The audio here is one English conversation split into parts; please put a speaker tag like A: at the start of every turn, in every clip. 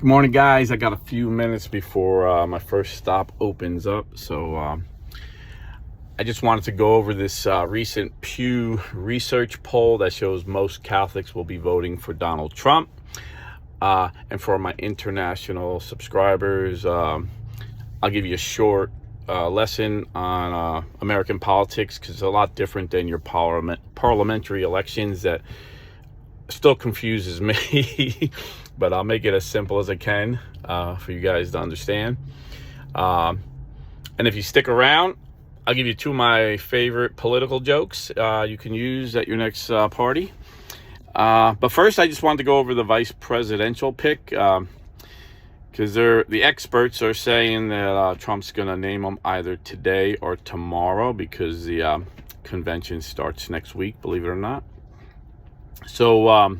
A: Good morning, guys. I got a few minutes before my first stop opens up, so I just wanted to go over this recent Pew Research Poll that shows most Catholics will be voting for Donald Trump. And for my international subscribers, I'll give you a short lesson on American politics, because it's a lot different than your parliamentary elections that still confuses me. But I'll make it as simple as I can for you guys to understand. And if you stick around, I'll give you two of my favorite political jokes you can use at your next party. But first, I just wanted to go over the vice presidential pick, because the experts are saying that Trump's going to name him either today or tomorrow, because the convention starts next week, believe it or not. So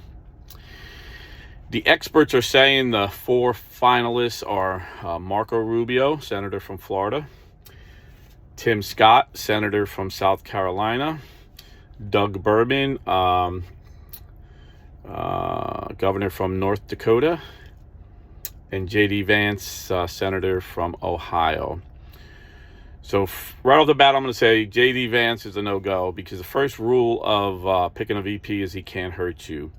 A: the experts are saying the four finalists are Marco Rubio, senator from Florida; Tim Scott, senator from South Carolina; Doug Burgum, governor from North Dakota; and J.D. Vance, senator from Ohio. So right off the bat, I'm going to say J.D. Vance is a no-go, because the first rule of picking a VP is he can't hurt you.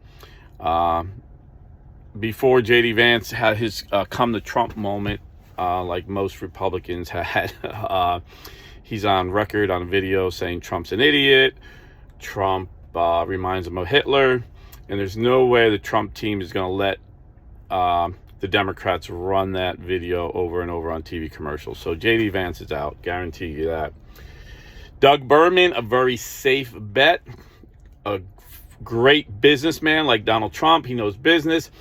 A: Before J.D. Vance had his come to Trump moment, like most Republicans had, he's on record on video saying Trump's an idiot. Trump reminds him of Hitler. And there's no way the Trump team is going to let the Democrats run that video over and over on TV commercials. So J.D. Vance is out, guarantee you that. Doug Burgum, a very safe bet, a great businessman like Donald Trump. He knows business.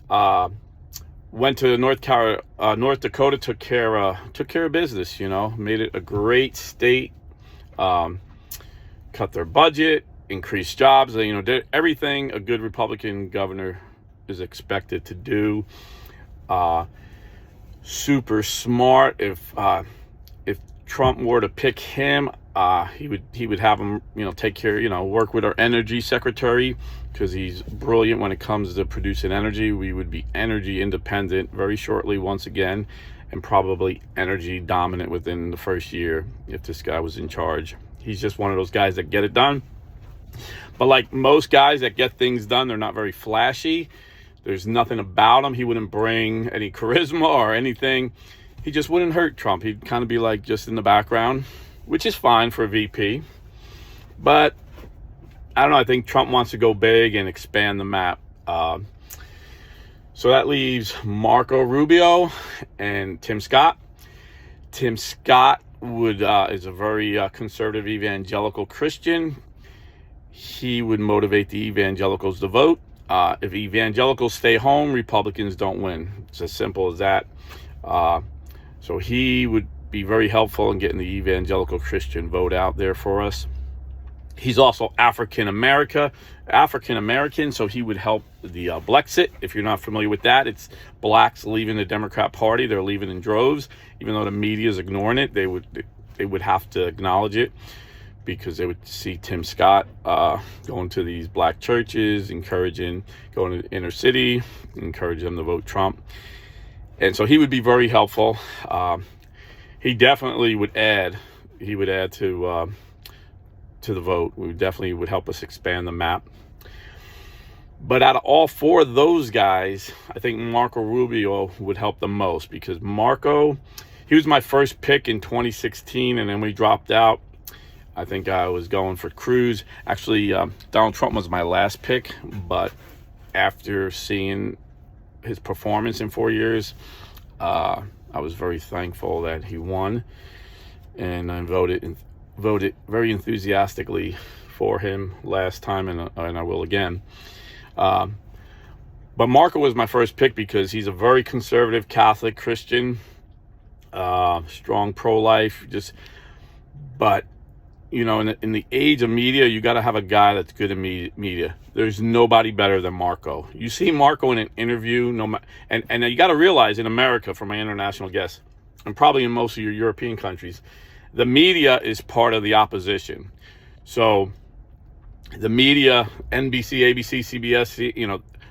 A: Went to North Dakota, took care of business. Made it a great state. Cut their budget, increased jobs. Did everything a good Republican governor is expected to do. Super smart. If Trump were to pick him, he would have him, take care, work with our energy secretary, because he's brilliant when it comes to producing energy. We would be energy independent very shortly once again, and probably energy dominant within the first year if this guy was in charge. He's just one of those guys that get it done. But like most guys that get things done, they're not very flashy. There's nothing about him. He wouldn't bring any charisma or anything. He just wouldn't hurt Trump. He'd kind of be like just in the background, which is fine for a VP. But I don't know. I think Trump wants to go big and expand the map. So that leaves Marco Rubio and Tim Scott. Tim Scott is a very conservative evangelical Christian. He would motivate the evangelicals to vote. If evangelicals stay home, Republicans don't win. It's as simple as that. So he would be very helpful in getting the evangelical Christian vote out there for us. He's also African American, so he would help the Blexit. If you're not familiar with that, it's blacks leaving the Democrat Party. They're leaving in droves, even though the media is ignoring it. They would have to acknowledge it, because they would see Tim Scott going to these black churches, going to the inner city, encourage them to vote Trump. And so he would be very helpful. He definitely would add. He would add to the vote. We definitely would help us expand the map. But out of all four of those guys, I think Marco Rubio would help the most, because he was my first pick in 2016, and then we dropped out. I think I was going for Cruz. Actually, Donald Trump was my last pick, but after seeing his performance in 4 years, I was very thankful that he won, and I voted very enthusiastically for him last time, and I will again. But Marco was my first pick because he's a very conservative Catholic Christian, strong pro-life, but in the age of media, you got to have a guy that's good in media. There's nobody better than Marco. You see Marco in an interview, and you got to realize, in America, for my international guests, and probably in most of your European countries, the media is part of the opposition. So the media, NBC, ABC, CBS,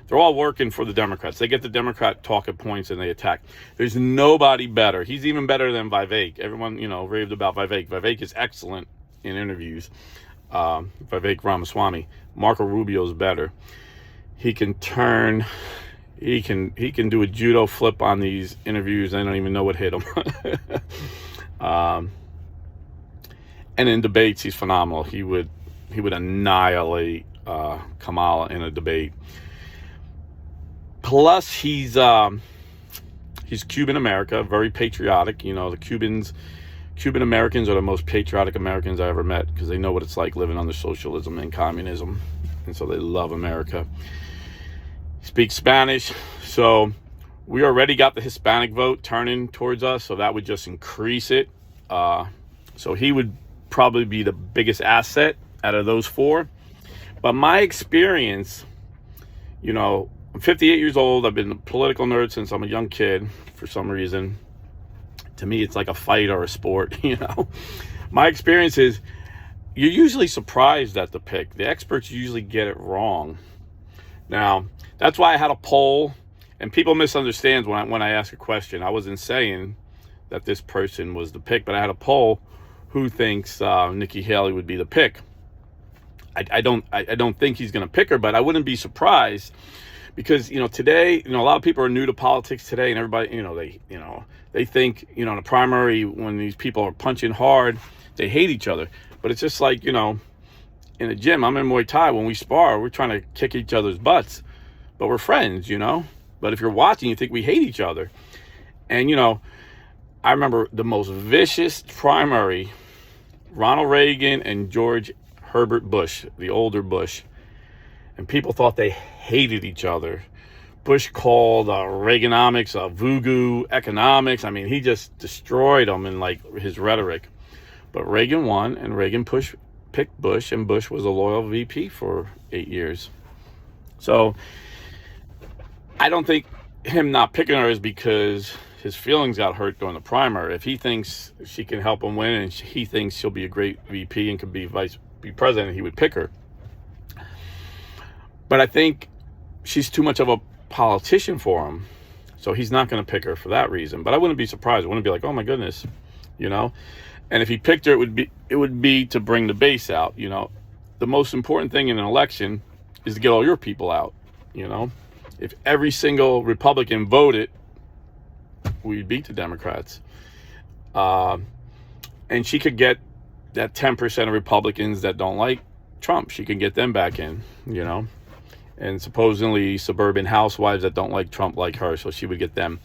A: They're all working for the Democrats. They get the Democrat talking points and they attack. There's nobody better. He's even better than Vivek. Everyone, raved about Vivek. Vivek is excellent in interviews. Vivek Ramaswamy. Marco Rubio's better. He can do a judo flip on these interviews. I don't even know what hit him. And in debates, he's phenomenal. He would annihilate Kamala in a debate. Plus, he's Cuban America, very patriotic. The Cuban Americans are the most patriotic Americans I ever met, because they know what it's like living under socialism and communism, and so they love America. He speaks Spanish, so we already got the Hispanic vote turning towards us, so that would just increase it. So he would probably be the biggest asset out of those four. But my experience, I'm 58 years old. I've been a political nerd since I'm a young kid for some reason. To me, it's like a fight or a sport, My experience is you're usually surprised at the pick. The experts usually get it wrong. Now, that's why I had a poll, and people misunderstand when I ask a question. I wasn't saying that this person was the pick, but I had a poll who thinks Nikki Haley would be the pick. I don't think he's going to pick her, but I wouldn't be surprised. Because, today, a lot of people are new to politics today, and everybody, they think, in a primary, when these people are punching hard, they hate each other. But it's just like, in a gym, I'm in Muay Thai. When we spar, we're trying to kick each other's butts, but we're friends, But if you're watching, you think we hate each other. And, I remember the most vicious primary, Ronald Reagan and George Herbert Bush, the older Bush. And people thought they hated each other. Bush called Reaganomics voodoo economics. I mean, he just destroyed them in his rhetoric. But Reagan won, and Reagan picked Bush, and Bush was a loyal VP for 8 years. So I don't think him not picking her is because his feelings got hurt during the primary. If he thinks she can help him win, and he thinks she'll be a great VP and could be president, he would pick her. But I think she's too much of a politician for him. So he's not going to pick her for that reason. But I wouldn't be surprised. I wouldn't be like, oh my goodness, And if he picked her, it would be to bring the base out. The most important thing in an election is to get all your people out. If every single Republican voted, we'd beat the Democrats. And she could get that 10% of Republicans that don't like Trump. She can get them back in, And supposedly suburban housewives that don't like Trump like her, so she would get them.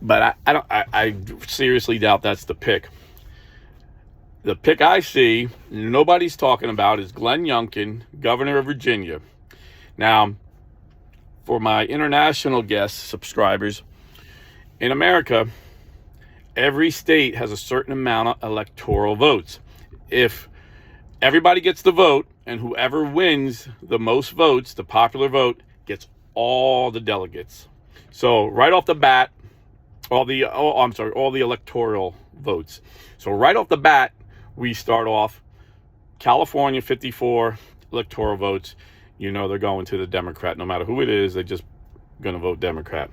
A: But I seriously doubt that's the pick. The pick I see, nobody's talking about, is Glenn Youngkin, governor of Virginia. Now, for my international guest subscribers, in America, every state has a certain amount of electoral votes. If everybody gets the vote, and whoever wins the most votes, the popular vote, gets all the delegates. So right off the bat, all the electoral votes. So right off the bat, we start off California, 54 electoral votes. They're going to the Democrat. No matter who it is, they're just going to vote Democrat.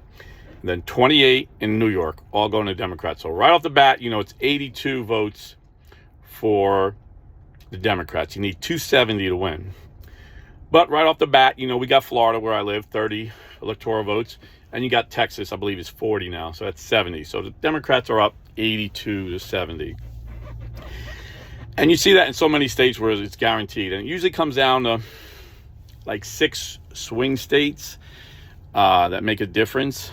A: And then 28 in New York, all going to Democrat. So right off the bat, it's 82 votes for the Democrats. You need 270 to win. But right off the bat, we got Florida, where I live, 30 electoral votes. And you got Texas, I believe, is 40 now. So that's 70. So the Democrats are up 82 to 70. And you see that in so many states where it's guaranteed. And it usually comes down to 6 swing states that make a difference.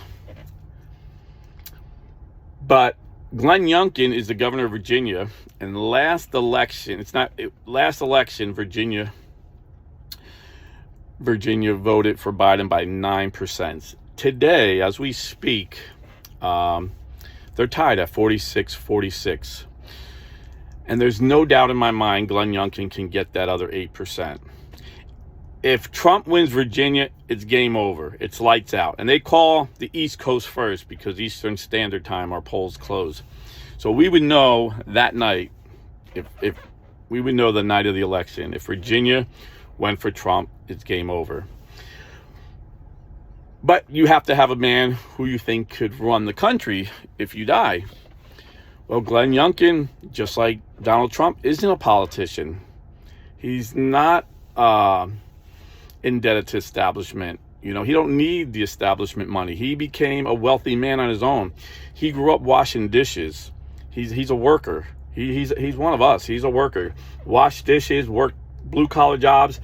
A: But Glenn Youngkin is the governor of Virginia, and last election, Virginia voted for Biden by 9%. Today, as we speak, they're tied at 46-46. And there's no doubt in my mind Glenn Youngkin can get that other 8%. If Trump wins Virginia, it's game over. It's lights out. And they call the East Coast first because Eastern Standard Time, our polls close. So we would know that night, if we would know the night of the election, if Virginia went for Trump, it's game over. But you have to have a man who you think could run the country if you die. Well, Glenn Youngkin, just like Donald Trump, isn't a politician. He's not indebted to establishment. You know, he don't need the establishment money. He became a wealthy man on his own. He grew up washing dishes. He's a worker. He's one of us. He's a worker. Washed dishes, worked blue-collar jobs,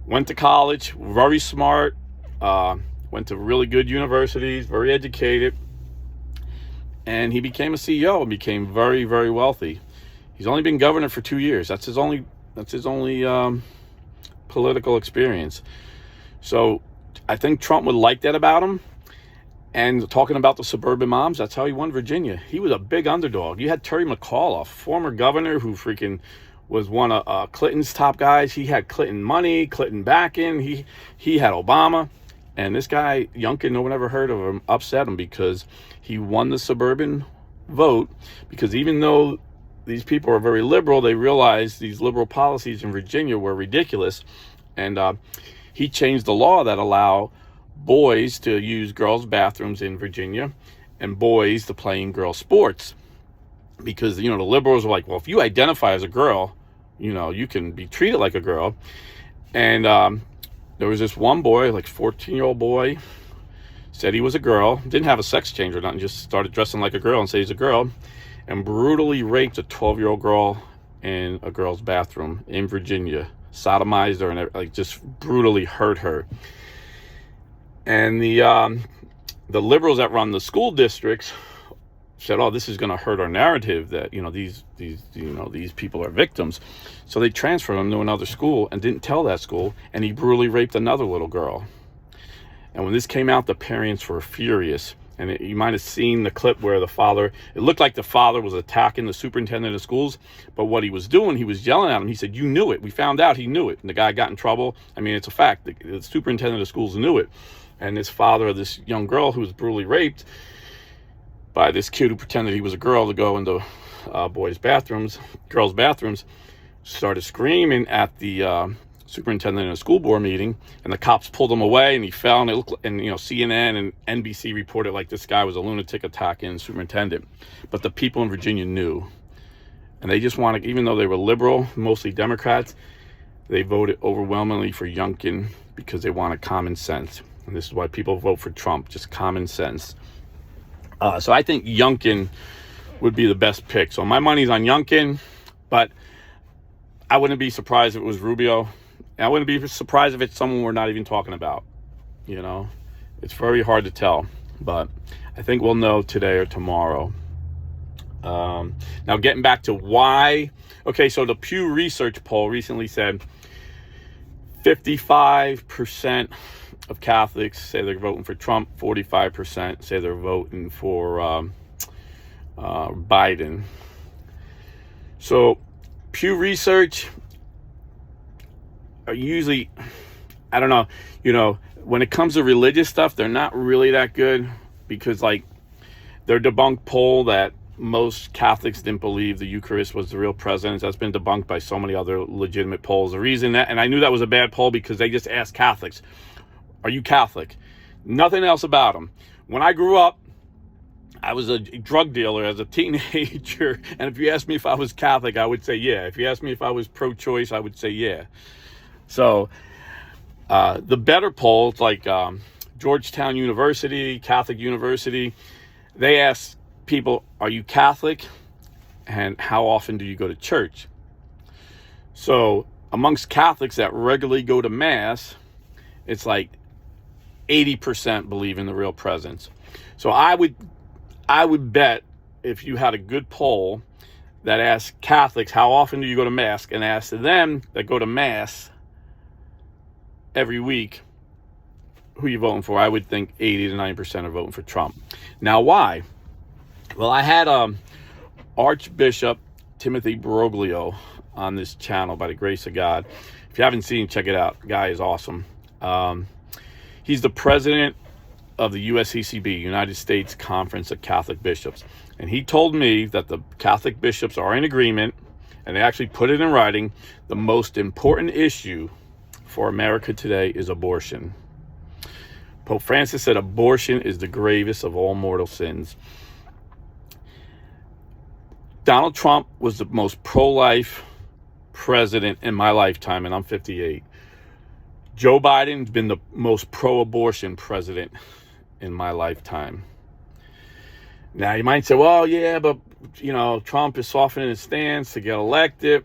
A: went to college, very smart, went to really good universities, very educated, and he became a CEO and became very, very wealthy. He's only been governor for 2 years. That's his only political experience. So I think Trump would like that about him. And talking about the suburban moms, that's how he won Virginia. He was a big underdog. You had Terry McAuliffe, former governor who freaking was one of Clinton's top guys. He had Clinton money, Clinton backing. He had Obama. And this guy, Youngkin, no one ever heard of him, upset him because he won the suburban vote. Because even though these people are very liberal, they realized these liberal policies in Virginia were ridiculous. And he changed the law that allow boys to use girls' bathrooms in Virginia and boys to play in girls' sports. Because, you know, the liberals were like, well, if you identify as a girl, you know, you can be treated like a girl. And there was this one boy, like 14-year-old boy, said he was a girl, didn't have a sex change or nothing, just started dressing like a girl and said he's a girl, and brutally raped a 12-year-old girl in a girl's bathroom in Virginia, sodomized her and like just brutally hurt her. And the liberals that run the school districts said, "Oh, this is going to hurt our narrative that, you know, these people are victims." So they transferred him to another school and didn't tell that school, and he brutally raped another little girl. And when this came out, the parents were furious. And you might have seen the clip where it looked like the father was attacking the superintendent of schools, but what he was doing, he was yelling at him. He said, "You knew it. We found out he knew it." And the guy got in trouble. I mean, it's a fact. The superintendent of schools knew it. And this father of this young girl who was brutally raped by this kid who pretended he was a girl to go into girls' bathrooms, started screaming at the superintendent in a school board meeting, and the cops pulled him away, and he fell, and it looked, and you know, CNN and NBC reported like this guy was a lunatic attacking the superintendent. But the people in Virginia knew, and they just wanted, even though they were liberal, mostly Democrats, they voted overwhelmingly for Youngkin because they wanted common sense. And this is why people vote for Trump, just common sense. So I think Youngkin would be the best pick. So my money's on Youngkin, but I wouldn't be surprised if it was Rubio. I wouldn't be surprised if it's someone we're not even talking about. You know, it's very hard to tell, but I think we'll know today or tomorrow. Now getting back to why. Okay, so the Pew Research Poll recently said 55% of Catholics say they're voting for Trump, 45% say they're voting for Biden. So Pew Research are usually, I don't know, you know, when it comes to religious stuff, they're not really that good because, like, their debunked poll that most Catholics didn't believe the Eucharist was the real presence, that's been debunked by so many other legitimate polls. The reason that, and I knew that was a bad poll because they just asked Catholics, "Are you Catholic?" Nothing else about them. When I grew up, I was a drug dealer as a teenager, and if you asked me if I was Catholic, I would say yeah. If you asked me if I was pro-choice, I would say yeah. So the better polls, like Georgetown University, Catholic University, they ask people, "Are you Catholic? And how often do you go to church?" So amongst Catholics that regularly go to Mass, it's like 80% believe in the real presence. So I would bet if you had a good poll that asked Catholics, "How often do you go to Mass?" and asked them that go to Mass every week, "Who are you voting for?" I would think 80 to 90% are voting for Trump. Now, why? Well, I had Archbishop Timothy Broglio on this channel, by the grace of God. If you haven't seen, check it out. The guy is awesome. He's the president of the USCCB, United States Conference of Catholic Bishops. And he told me that the Catholic bishops are in agreement, and they actually put it in writing, the most important issue for America today is abortion. Pope Francis said abortion is the gravest of all mortal sins. Donald Trump was the most pro-life president in my lifetime, and I'm 58. Joe Biden's been the most pro-abortion president in my lifetime. Now, you might say, well, yeah, but, Trump is softening his stance to get elected.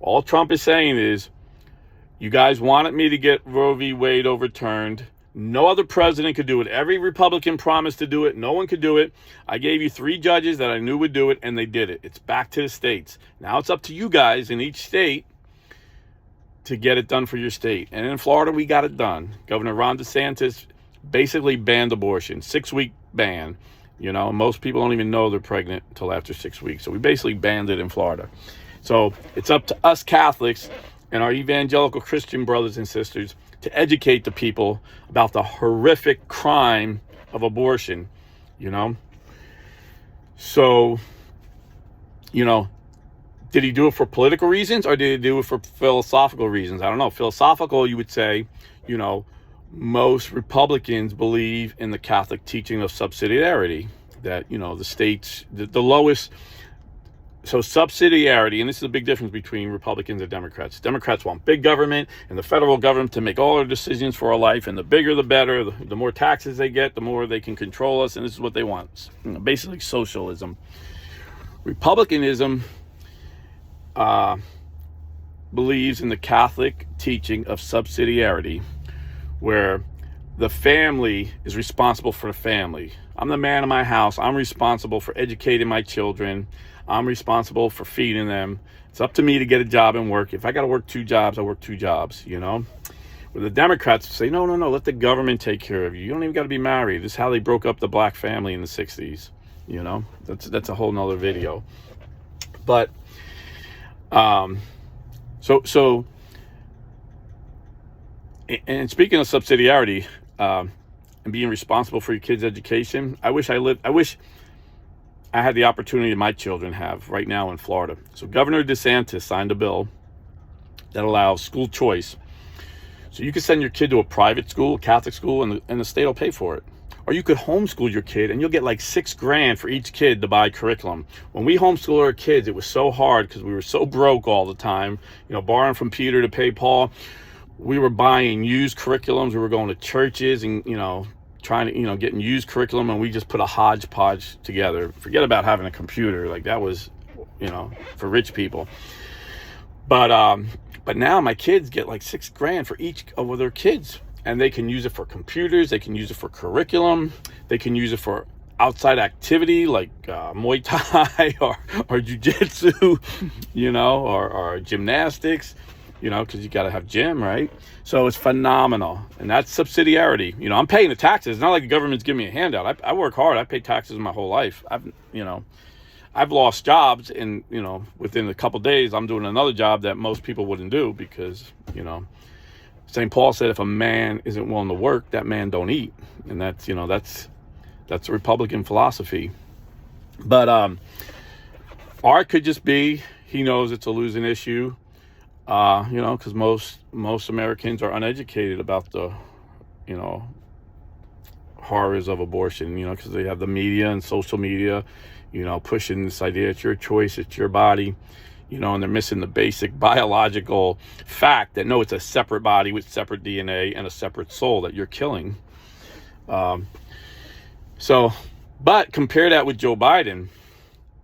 A: All Trump is saying is, you guys wanted me to get Roe v. Wade overturned. No other president could do it. Every Republican promised to do it. No one could do it. I gave you 3 judges that I knew would do it, and they did it. It's back to the states. Now it's up to you guys in each state to get it done for your state. And in Florida, we got it done. Governor Ron DeSantis basically banned abortion, 6-week ban. Most people don't even know they're pregnant until after 6 weeks. So we basically banned it in Florida. So it's up to us Catholics and our evangelical Christian brothers and sisters to educate the people about the horrific crime of abortion, So, did he do it for political reasons or did he do it for philosophical reasons? I don't know. Philosophical, you would say, most Republicans believe in the Catholic teaching of subsidiarity, that, the states, the lowest. So subsidiarity, and this is a big difference between Republicans and Democrats. Democrats want big government and the federal government to make all their decisions for our life, and the bigger the better. The more taxes they get, the more they can control us, and this is what they want. Basically socialism. Republicanism believes in the Catholic teaching of subsidiarity, where the family is responsible for the family. I'm the man of my house. I'm responsible for educating my children. I'm responsible for feeding them. It's up to me to get a job and work. If I got to work 2 jobs, I work 2 jobs, Where the Democrats say, no, let the government take care of you. You don't even got to be married. This is how they broke up the black family in the 60s, That's a whole nother video. But, so, and speaking of subsidiarity, and being responsible for your kids' education, I wish I had the opportunity my children have right now in Florida. So Governor DeSantis signed a bill that allows school choice. So you can send your kid to a private school, a Catholic school, and the state will pay for it. Or you could homeschool your kid and you'll get like $6,000 for each kid to buy curriculum. When we homeschooled our kids, it was so hard because we were so broke all the time, borrowing from Peter to pay Paul. We were buying used curriculums. We were going to churches and, trying to, getting used curriculum, and we just put a hodgepodge together. Forget about having a computer. Like that was, for rich people. But now my kids get like $6,000 for each of their kids, and they can use it for computers. They can use it for curriculum. They can use it for outside activity like Muay Thai or Jiu-Jitsu, or gymnastics. Because you got to have gym, right? So it's phenomenal. And that's subsidiarity. I'm paying the taxes. It's not like the government's giving me a handout. I work hard. I pay taxes my whole life. I've lost jobs, and, within a couple of days, I'm doing another job that most people wouldn't do because, St. Paul said if a man isn't willing to work, that man don't eat. And that's a Republican philosophy. But or it could just be he knows it's a losing issue. Because most Americans are uneducated about the, horrors of abortion, because they have the media and social media, pushing this idea, it's your choice, it's your body, and they're missing the basic biological fact that, no, it's a separate body with separate DNA and a separate soul that you're killing. But compare that with Joe Biden.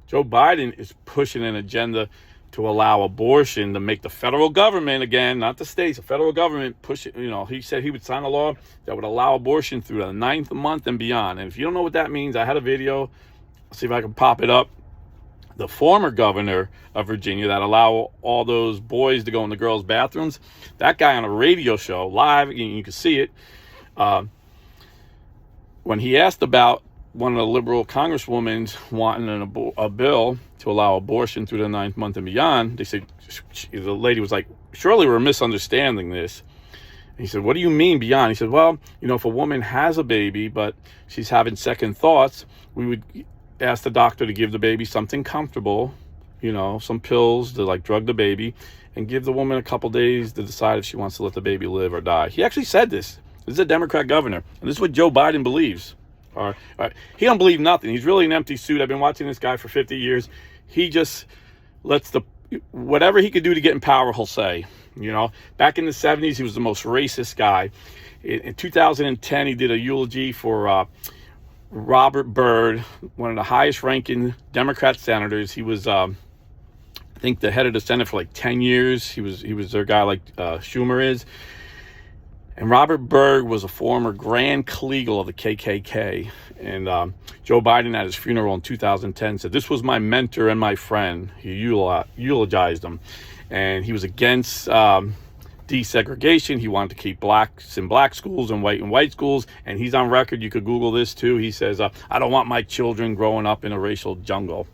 A: Joe Biden is pushing an agenda to allow abortion, to make the federal government, again, not the states, the federal government push it. He said he would sign a law that would allow abortion through the 9th month and beyond. And if you don't know what that means, I had a video. I'll see if I can pop it up. The former governor of Virginia that allowed all those boys to go in the girls' bathrooms, that guy on a radio show, live, you can see it, when he asked about one of the liberal congresswomen wanting a bill to allow abortion through the 9th month and beyond, they said, the lady was like, surely we're misunderstanding this. And he said, what do you mean beyond? He said, well, if a woman has a baby, but she's having second thoughts, we would ask the doctor to give the baby something comfortable, some pills to drug the baby, and give the woman a couple days to decide if she wants to let the baby live or die. He actually said this. This is a Democrat governor. And this is what Joe Biden believes. All right. He don't believe nothing. He's really an empty suit. I've been watching this guy for 50 years. He just lets whatever he could do to get in power, he'll say. Back in the 70s, he was the most racist guy. In 2010, he did a eulogy for Robert Byrd, one of the highest ranking Democrat senators. He was, I think, the head of the Senate for like 10 years. He was their guy like Schumer is. And Robert Byrd was a former Grand Kleagle of the KKK. And Joe Biden at his funeral in 2010 said, "This was my mentor and my friend." He eulogized him. And he was against desegregation. He wanted to keep blacks in black schools and white in white schools. And he's on record. You could Google this too. He says, "I don't want my children growing up in a racial jungle."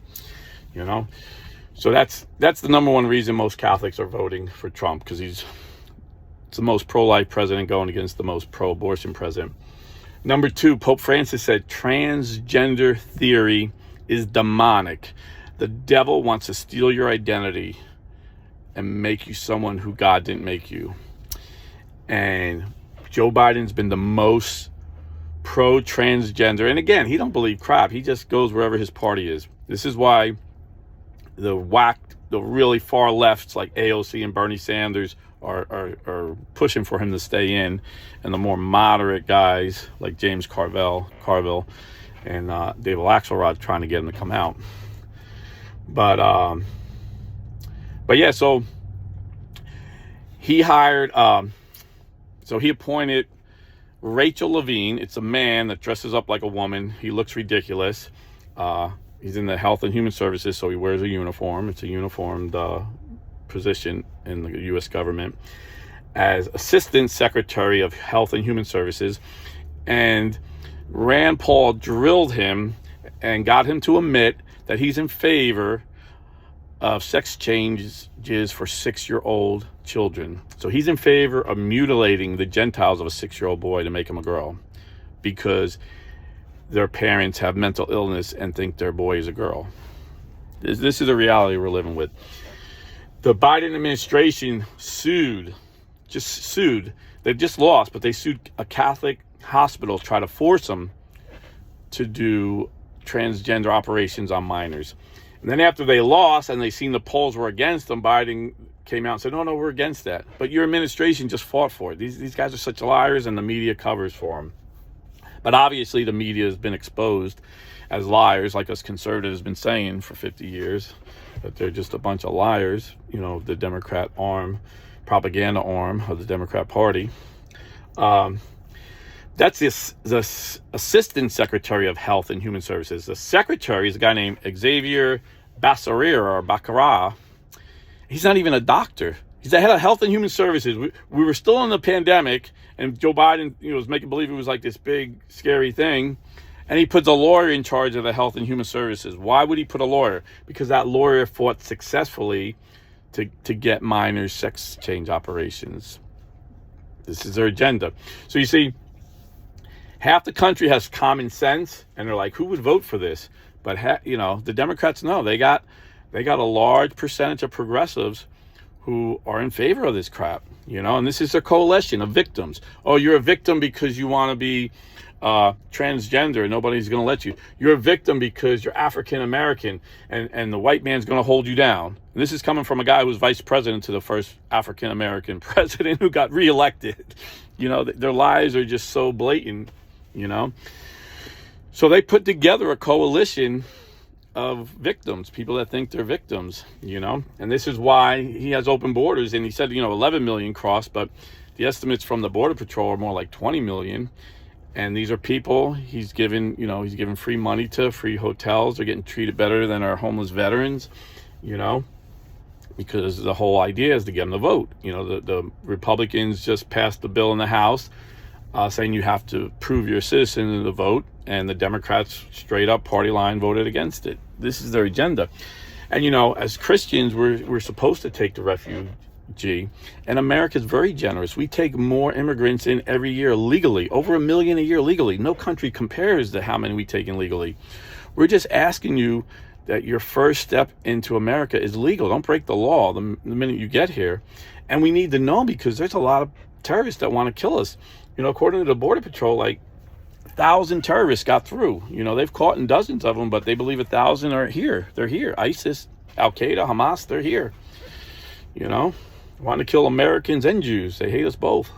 A: So that's the number one reason most Catholics are voting for Trump, because it's the most pro-life president going against the most pro-abortion president. Number two, Pope Francis said transgender theory is demonic. The devil wants to steal your identity and make you someone who God didn't make you. And Joe Biden's been the most pro-transgender. And again, he don't believe crap. He just goes wherever his party is. This is why the really far lefts like AOC and Bernie Sanders are pushing for him to stay in, and the more moderate guys like James Carville and David Axelrod trying to get him to come out. But yeah, so he hired, so he appointed Rachel Levine. It's a man that dresses up like a woman. He looks ridiculous. He's in the Health and Human Services, so he wears a uniform. It's a uniformed position in the U.S. government, as Assistant Secretary of Health and Human Services. And Rand Paul drilled him and got him to admit that he's in favor of sex changes for 6-year-old children. So he's in favor of mutilating the genitals of a 6-year-old boy to make him a girl, because their parents have mental illness and think their boy is a girl. This is the reality we're living with. The Biden administration sued. They've just lost, but they sued a Catholic hospital to try to force them to do transgender operations on minors. And then after they lost and they seen the polls were against them, Biden came out and said, no, we're against that. But your administration just fought for it. These guys are such liars, and the media covers for them. But obviously the media has been exposed as liars, like us conservatives have been saying for 50 years, that they're just a bunch of liars, the Democrat arm, propaganda arm of the Democrat Party. That's the Assistant Secretary of Health and Human Services. The secretary is a guy named Xavier Becerra. He's not even a doctor. He's the head of Health and Human Services. We were still in the pandemic, and Joe Biden was making believe it was like this big, scary thing. And he puts a lawyer in charge of the Health and Human Services. Why would he put a lawyer? Because that lawyer fought successfully to get minors sex change operations. This is their agenda. So you see, half the country has common sense, and they're like, who would vote for this? But the Democrats know they got a large percentage of progressives who are in favor of this crap, and this is a coalition of victims. Oh, you're a victim because you want to be transgender and nobody's going to let you. You're a victim because you're African American and the white man's going to hold you down. And this is coming from a guy who was vice president to the first African American president who got reelected. Their lies are just so blatant, So they put together a coalition of victims, people that think they're victims, and this is why he has open borders. And he said, 11 million crossed, but the estimates from the Border Patrol are more like 20 million. And these are people he's given free money to, free hotels. They're getting treated better than our homeless veterans, because the whole idea is to get them to vote. The Republicans just passed the bill in the House saying you have to prove you're a citizen in the vote, and the Democrats straight up party line voted against it. This is their agenda. And, as Christians, we're supposed to take the refugee, and America's very generous. We take more immigrants in every year legally, over 1 million a year legally. No country compares to how many we take in legally. We're just asking you that your first step into America is legal. Don't break the law the minute you get here. And we need to know, because there's a lot of terrorists that want to kill us. according to the Border Patrol, like 1,000 terrorists got through. They've caught in dozens of them, but they believe 1,000 are here. They're here. ISIS, Al Qaeda, Hamas, they're here. Wanting to kill Americans and Jews. They hate us both.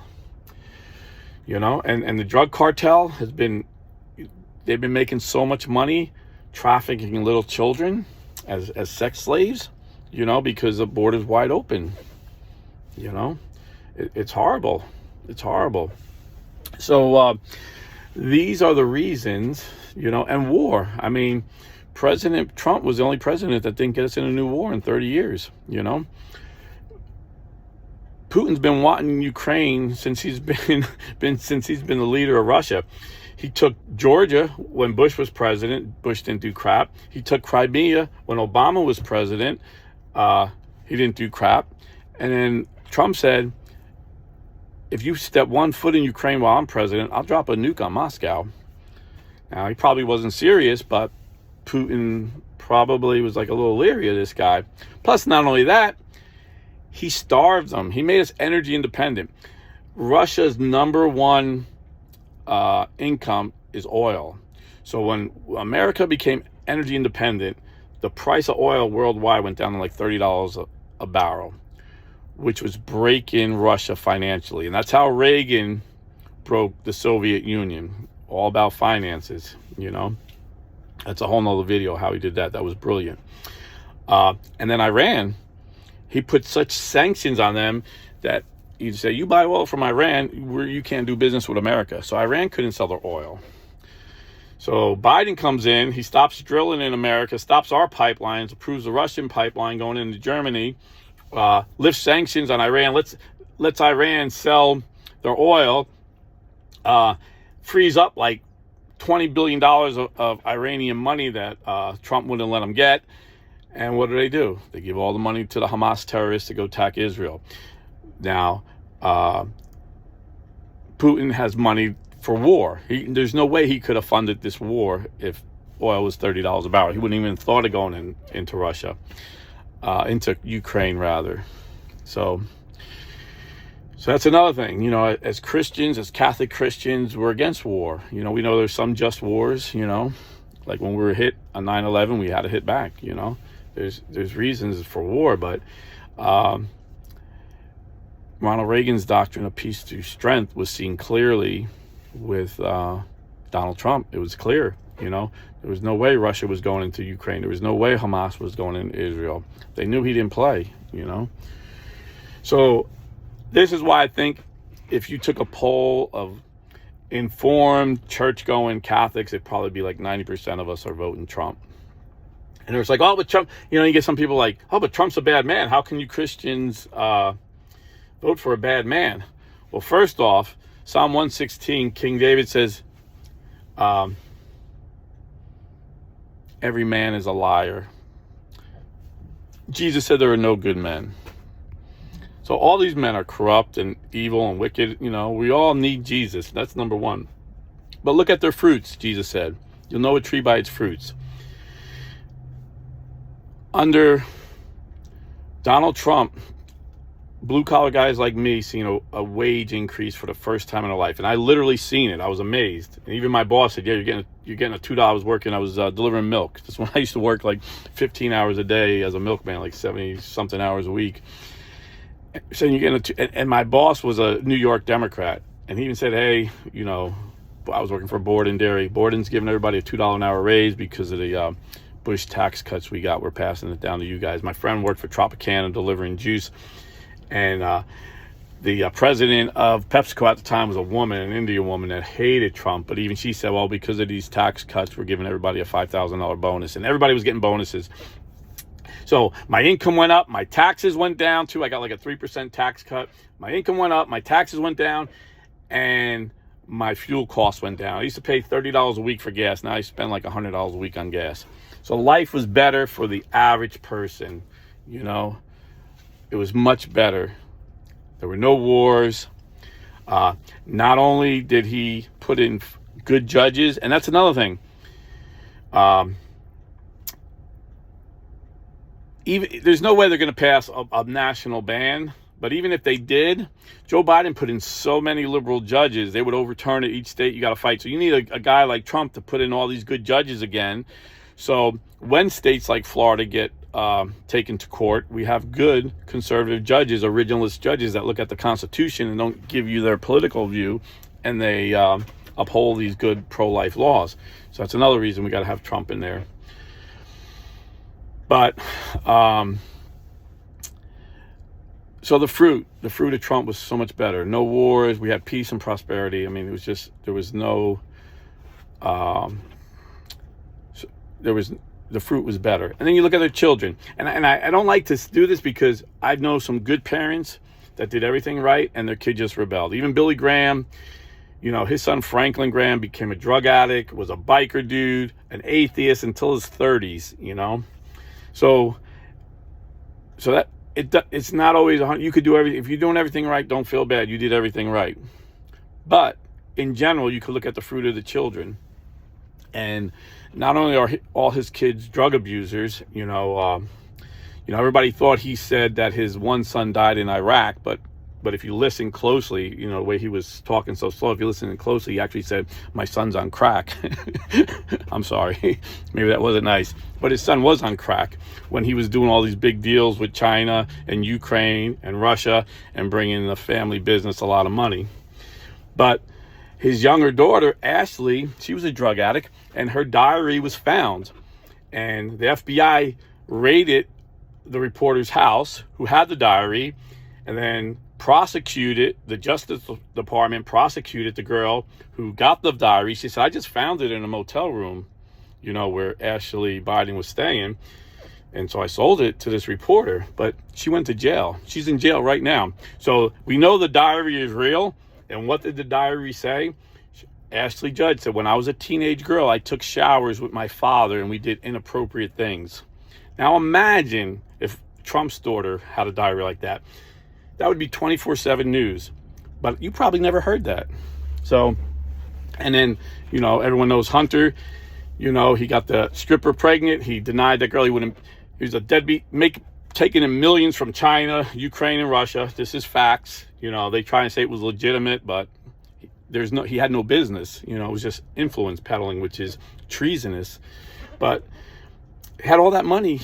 A: And the drug cartel they've been making so much money trafficking little children as sex slaves, because the border's wide open. It's horrible. It's horrible. So these are the reasons, and war. I mean, President Trump was the only president that didn't get us in a new war in 30 years, Putin's been wanting Ukraine since he's been the leader of Russia. He took Georgia when Bush was president. Bush didn't do crap. He took Crimea when Obama was president. He didn't do crap. And then Trump said, if you step one foot in Ukraine while I'm president, I'll drop a nuke on Moscow. Now, he probably wasn't serious, but Putin probably was like a little leery of this guy. Plus, not only that, he starved them. He made us energy independent. Russia's number one income is oil. So when America became energy independent, the price of oil worldwide went down to like $30 a barrel, which was breaking Russia financially. And that's how Reagan broke the Soviet Union. All about finances, That's a whole nother video how he did that. That was brilliant. And then Iran, he put such sanctions on them that he'd say, you buy oil from Iran, you can't do business with America. So Iran couldn't sell their oil. So Biden comes in, he stops drilling in America, stops our pipelines, approves the Russian pipeline going into Germany, lifts sanctions on Iran, lets Iran sell their oil, frees up like $20 billion of Iranian money that Trump wouldn't let them get. And what do? They give all the money to the Hamas terrorists to go attack Israel. Now, Putin has money for war. There's no way he could have funded this war if oil was $30 a barrel. He wouldn't even thought of going into Russia, into Ukraine rather. So that's another thing. As Christians, as Catholic Christians, we're against war. We know there's some just wars. Like when we were hit on 9/11, we had to hit back. There's reasons for war, but Ronald Reagan's doctrine of peace through strength was seen clearly with Donald Trump. It was clear, there was no way Russia was going into Ukraine. There was no way Hamas was going into Israel. They knew he didn't play, So this is why I think if you took a poll of informed church-going Catholics, it'd probably be like 90% of us are voting Trump. And it's like, oh, but Trump, you get some people like, oh, but Trump's a bad man. How can you Christians vote for a bad man? Well, first off, Psalm 116, King David says, every man is a liar. Jesus said there are no good men. So all these men are corrupt and evil and wicked. We all need Jesus. That's number one. But look at their fruits, Jesus said. You'll know a tree by its fruits. Under Donald Trump, blue-collar guys like me seen a wage increase for the first time in their life. And I literally seen it. I was amazed. And even my boss said, yeah, you're getting a $2 working. I was delivering milk. That's when I used to work like 15 hours a day as a milkman, like 70-something hours a week. So you're getting and my boss was a New York Democrat. And he even said, hey, I was working for Borden Dairy. Borden's giving everybody a $2 an hour raise because of the Bush tax cuts we got. We're passing it down to you guys. My friend worked for Tropicana delivering juice. And the president of PepsiCo at the time was a woman, an Indian woman that hated Trump. But even she said, well, because of these tax cuts, we're giving everybody a $5,000 bonus. And everybody was getting bonuses. So my income went up. My taxes went down, too. I got like a 3% tax cut. My income went up. My taxes went down. And my fuel costs went down. I used to pay $30 a week for gas. Now I spend like $100 a week on gas. So life was better for the average person, It was much better. There were no wars. Not only did he put in good judges, and that's another thing. There's no way they're going to pass a national ban, But even if they did, Joe Biden put in so many liberal judges, they would overturn it. Each state, you got to fight. So you need a guy like Trump to put in all these good judges again. So when states like Florida get taken to court, we have good conservative judges, originalist judges that look at the Constitution and don't give you their political view, and they uphold these good pro-life laws. So that's another reason we got to have Trump in there. But so the fruit of Trump was so much better. No wars. We had peace and prosperity. I mean, it was just, there was no, the fruit was better. And then you look at their children. And I don't like to do this because I know some good parents that did everything right and their kid just rebelled. Even Billy Graham, you know, his son Franklin Graham became a drug addict, was a biker dude, an atheist until his 30s, you know. So that it's not always you could do everything. If you're doing everything right, don't feel bad. You did everything right. But in general, you could look at the fruit of the children. And not only are all his kids drug abusers, you know, everybody thought he said that his one son died in Iraq, but if you listen closely, you know, the way he was talking so slow, if you listen closely, he actually said, my son's on crack. I'm sorry. Maybe that wasn't nice. But his son was on crack when he was doing all these big deals with China and Ukraine and Russia and bringing the family business a lot of money. But his younger daughter, Ashley, she was a drug addict, and her diary was found. And the FBI raided the reporter's house who had the diary, and then prosecuted, the Justice Department prosecuted the girl who got the diary. She said, I just found it in a motel room, you know, where Ashley Biden was staying. And so I sold it to this reporter, but she went to jail. She's in jail right now. So we know the diary is real. And what did the diary say? Ashley Judd said, when I was a teenage girl, I took showers with my father and we did inappropriate things. Now imagine if Trump's daughter had a diary like that. That would be 24/7 news. But you probably never heard that. So, and then, you know, everyone knows Hunter. You know, he got the stripper pregnant. He denied that girl. He was a deadbeat, taking in millions from China, Ukraine, and Russia. This is facts. You know, they try and say it was legitimate, but he had no business. You know, it was just influence peddling, which is treasonous. But he had all that money,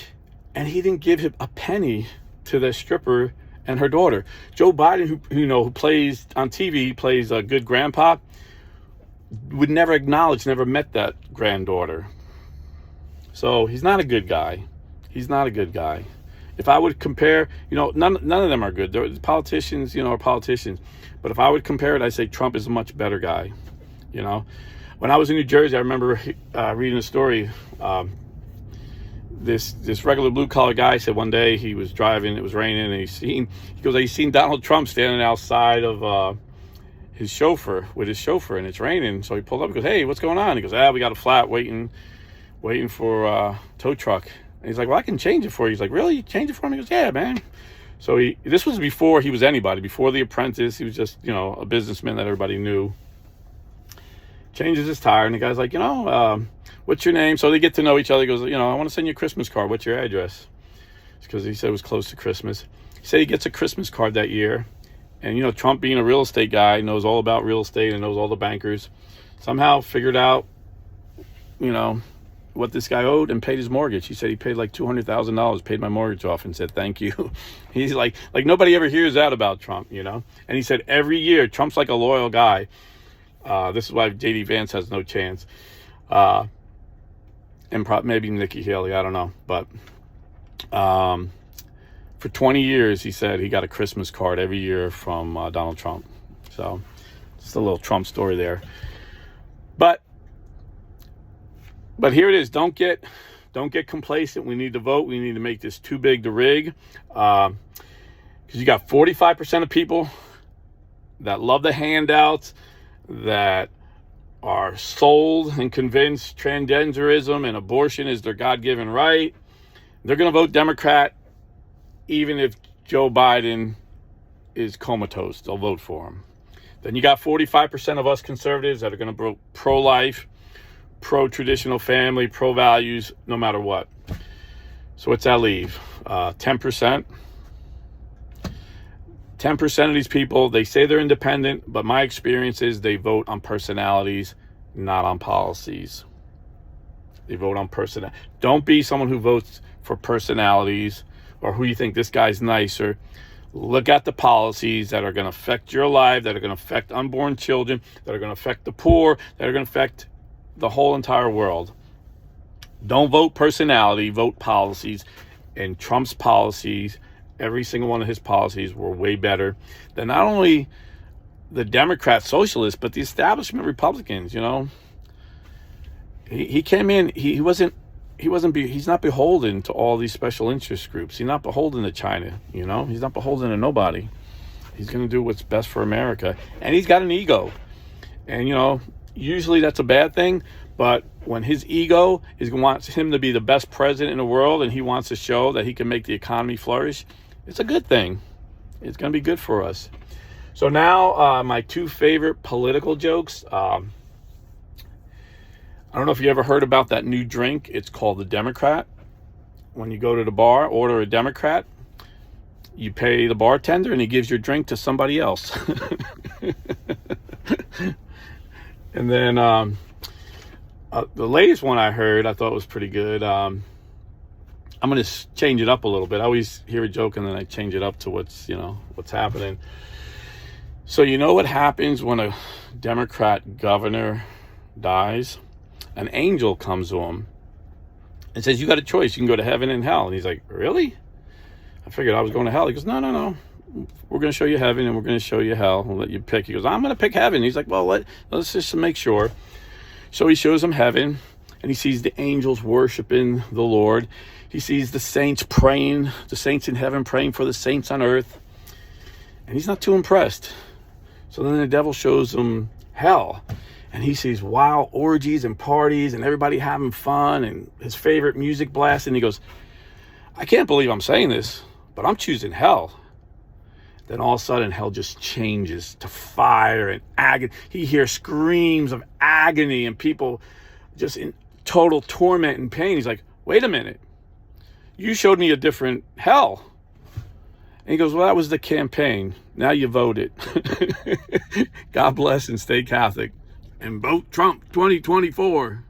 A: and he didn't give him a penny to the stripper and her daughter. Joe Biden, who plays on TV, plays a good grandpa, would never acknowledge, never met that granddaughter. So he's not a good guy. He's not a good guy. If I would compare, you know, none of them are good. The politicians, you know, are politicians. But if I would compare it, I'd say Trump is a much better guy. You know, when I was in New Jersey, I remember reading a story. This regular blue collar guy said one day he was driving, it was raining, and he's seen Donald Trump standing outside of his chauffeur, and it's raining. So he pulled up and goes, hey, what's going on? He goes, we got a flat waiting for a tow truck. And he's like, well, I can change it for you. He's like, really? You change it for me? He goes, yeah, man. So this was before he was anybody, before The Apprentice. He was just, you know, a businessman that everybody knew. Changes his tire, and the guy's like, you know, what's your name? So they get to know each other. He goes, you know, I want to send you a Christmas card. What's your address? Because he said it was close to Christmas. He said he gets a Christmas card that year. And, you know, Trump being a real estate guy, knows all about real estate and knows all the bankers, somehow figured out, you know, what this guy owed and paid his mortgage. He said he paid like $200,000, paid my mortgage off, and said thank you. He's like nobody ever hears that about Trump, you know. And he said every year Trump's like a loyal guy. This is why J.D. Vance has no chance, and maybe Nikki Haley, I don't know. But for 20 years, he said he got a Christmas card every year from Donald Trump. So just a little Trump story there. But here it is. Don't get complacent. We need to vote. We need to make this too big to rig. Because you got 45% of people that love the handouts, that are sold and convinced transgenderism and abortion is their God-given right. They're going to vote Democrat even if Joe Biden is comatose. They'll vote for him. Then you got 45% of us conservatives that are going to vote pro-life, pro-traditional family, pro-values, no matter what. So what's that leave? 10%. 10% of these people, they say they're independent, but my experience is they vote on personalities, not on policies. They vote on personality. Don't be someone who votes for personalities or who you think this guy's nicer. Look at the policies that are going to affect your life, that are going to affect unborn children, that are going to affect the poor, that are going to affect the whole entire world. Don't vote personality, vote policies. And Trump's policies, every single one of his policies were way better than not only the Democrat socialists, but the establishment Republicans. You know, he came in, he's not beholden to all these special interest groups. He's not beholden to China. You know, he's not beholden to nobody. He's going to do what's best for America. And he's got an ego. And, you know, usually that's a bad thing. But when his ego wants him to be the best president in the world and he wants to show that he can make the economy flourish, it's a good thing. It's going to be good for us. So now my two favorite political jokes. I don't know if you ever heard about that new drink. It's called the Democrat. When you go to the bar, order a Democrat, you pay the bartender and he gives your drink to somebody else. And then the latest one I heard, I thought was pretty good. I'm going to change it up a little bit. I always hear a joke and then I change it up to what's happening. So you know what happens when a Democrat governor dies? An angel comes to him and says, you got a choice. You can go to heaven and hell. And he's like, really? I figured I was going to hell. He goes, no. We're going to show you heaven and we're going to show you hell. We'll let you pick. He goes, I'm going to pick heaven. He's like, well, let's just make sure. So he shows him heaven and he sees the angels worshiping the Lord. He sees the saints praying, the saints in heaven praying for the saints on earth. And he's not too impressed. So then the devil shows him hell. And he sees wild orgies and parties and everybody having fun and his favorite music blast. And he goes, I can't believe I'm saying this, but I'm choosing hell. Then all of a sudden, hell just changes to fire and agony. He hears screams of agony and people just in total torment and pain. He's like, wait a minute. You showed me a different hell. And he goes, well, that was the campaign. Now you voted. God bless and stay Catholic. And vote Trump 2024.